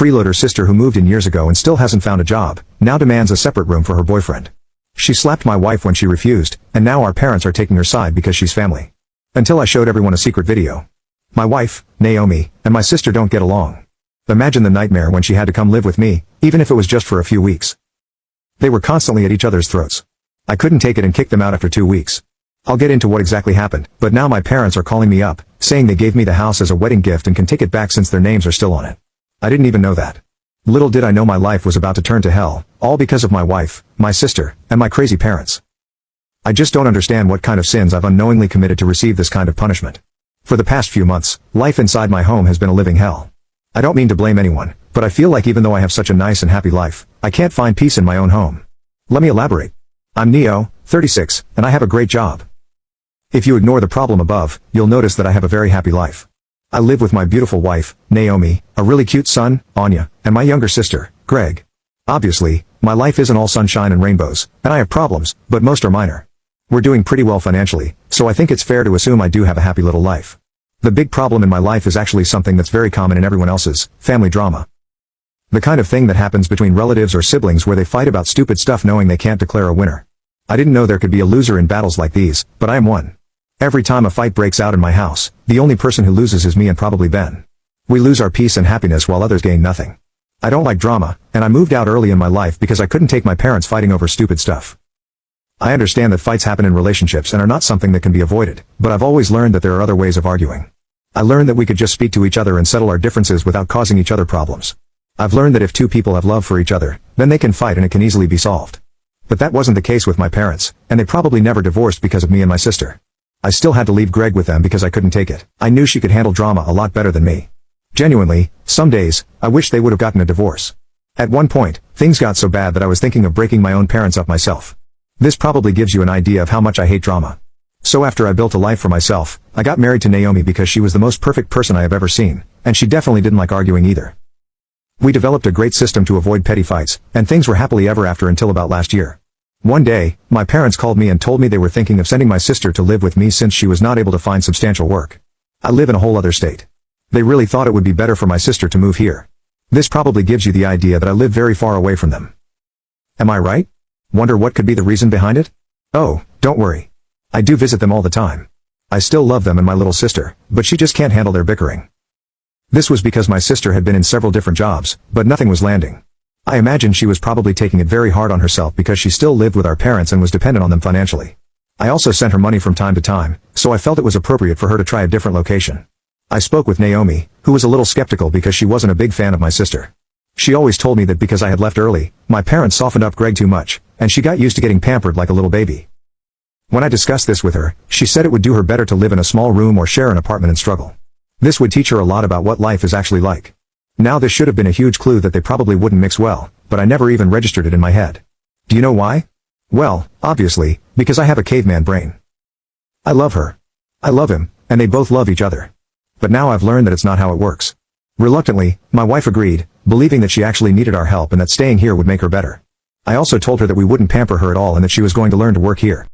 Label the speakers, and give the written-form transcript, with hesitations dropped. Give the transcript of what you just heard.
Speaker 1: freeloader sister who moved in years ago and still hasn't found a job, now demands a separate room for her boyfriend. She slapped my wife when she refused, and now our parents are taking her side because she's family. Until I showed everyone a secret video. My wife, Naomi, and my sister don't get along. Imagine the nightmare when she had to come live with me, even if it was just for a few weeks. They were constantly at each other's throats. I couldn't take it and kicked them out after 2 weeks. I'll get into what exactly happened, but now my parents are calling me up, saying they gave me the house as a wedding gift and can take it back since their names are still on it. I didn't even know that. Little did I know my life was about to turn to hell, all because of my wife, my sister, and my crazy parents. I just don't understand what kind of sins I've unknowingly committed to receive this kind of punishment. For the past few months, life inside my home has been a living hell. I don't mean to blame anyone, but I feel like even though I have such a nice and happy life, I can't find peace in my own home. Let me elaborate. I'm Neo, 36, and I have a great job. If you ignore the problem above, you'll notice that I have a very happy life. I live with my beautiful wife, Naomi, a really cute son, Anya, and my younger sister, Greg. Obviously, my life isn't all sunshine and rainbows, and I have problems, but most are minor. We're doing pretty well financially, so I think it's fair to assume I do have a happy little life. The big problem in my life is actually something that's very common in everyone else's, family drama. The kind of thing that happens between relatives or siblings where they fight about stupid stuff knowing they can't declare a winner. I didn't know there could be a loser in battles like these, but I am one. Every time a fight breaks out in my house, the only person who loses is me and probably Ben. We lose our peace and happiness while others gain nothing. I don't like drama, and I moved out early in my life because I couldn't take my parents fighting over stupid stuff. I understand that fights happen in relationships and are not something that can be avoided, but I've always learned that there are other ways of arguing. I learned that we could just speak to each other and settle our differences without causing each other problems. I've learned that if two people have love for each other, then they can fight and it can easily be solved. But that wasn't the case with my parents, and they probably never divorced because of me and my sister. I still had to leave Greg with them because I couldn't take it. I knew she could handle drama a lot better than me. Genuinely, some days, I wish they would have gotten a divorce. At one point, things got so bad that I was thinking of breaking my own parents up myself. This probably gives you an idea of how much I hate drama. So after I built a life for myself, I got married to Naomi because she was the most perfect person I have ever seen, and she definitely didn't like arguing either. We developed a great system to avoid petty fights, and things were happily ever after until about last year. One day, my parents called me and told me they were thinking of sending my sister to live with me since she was not able to find substantial work. I live in a whole other state. They really thought it would be better for my sister to move here. This probably gives you the idea that I live very far away from them. Am I right? Wonder what could be the reason behind it? Oh, don't worry. I do visit them all the time. I still love them and my little sister, but she just can't handle their bickering. This was because my sister had been in several different jobs, but nothing was landing. I imagine she was probably taking it very hard on herself because she still lived with our parents and was dependent on them financially. I also sent her money from time to time, so I felt it was appropriate for her to try a different location. I spoke with Naomi, who was a little skeptical because she wasn't a big fan of my sister. She always told me that because I had left early, my parents softened up Greg too much, and she got used to getting pampered like a little baby. When I discussed this with her, she said it would do her better to live in a small room or share an apartment and struggle. This would teach her a lot about what life is actually like. Now this should have been a huge clue that they probably wouldn't mix well, but I never even registered it in my head. Do you know why? Well, obviously, because I have a caveman brain. I love her. I love him, and they both love each other. But now I've learned that it's not how it works. Reluctantly, my wife agreed, believing that she actually needed our help and that staying here would make her better. I also told her that we wouldn't pamper her at all and that she was going to learn to work here.